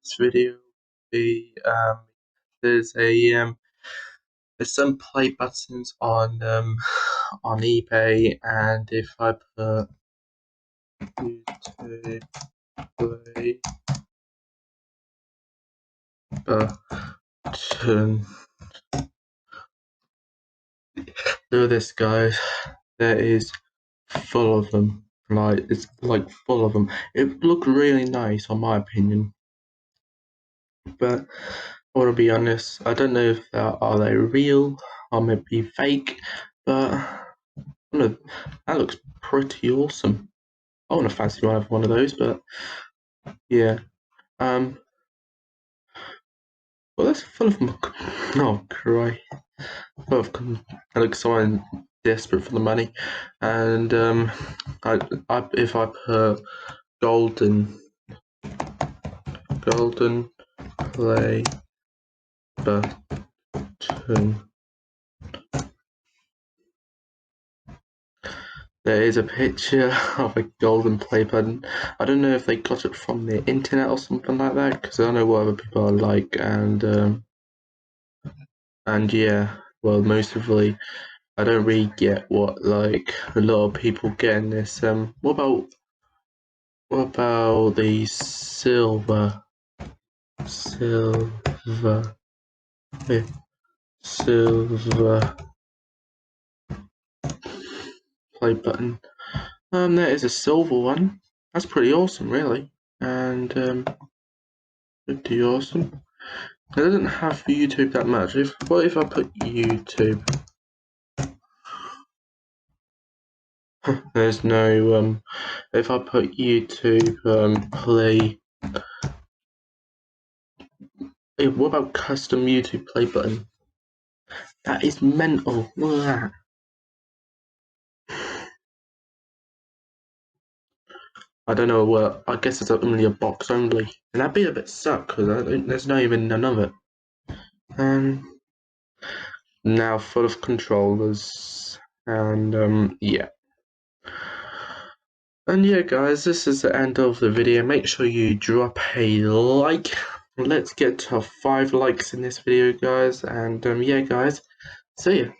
this video be there's some play buttons on eBay, and if I put YouTube play button, look at this, guys. There is full of them. Like, it's like full of them. It looked really nice, on my opinion, but I want to be honest, I don't know if they real or maybe fake, but that looks pretty awesome. I want to fancy one of those, but yeah. Well, that's full of oh, cry. Full of I look someone desperate for the money, and if I put golden play button. There is a picture of a golden play button. I don't know if they got it from the internet or something like that, because I don't know what other people are like, and yeah, well, mostly I don't really get what like a lot of people get in this. What about the silver eh, silver play button? There is a silver one. That's pretty awesome, really, and pretty awesome. It doesn't have YouTube that much. What if I put YouTube? There's no if I put YouTube play. Hey, what about custom YouTube play button? That is mental. Look at that. I don't know what. I guess it's only a box only, and that'd be a bit suck because there's not even none of it. Now full of controllers, and yeah. And yeah, guys, this is the end of the video. Make sure you drop a like. Let's get to 5 likes in this video, guys. And yeah, guys, see ya.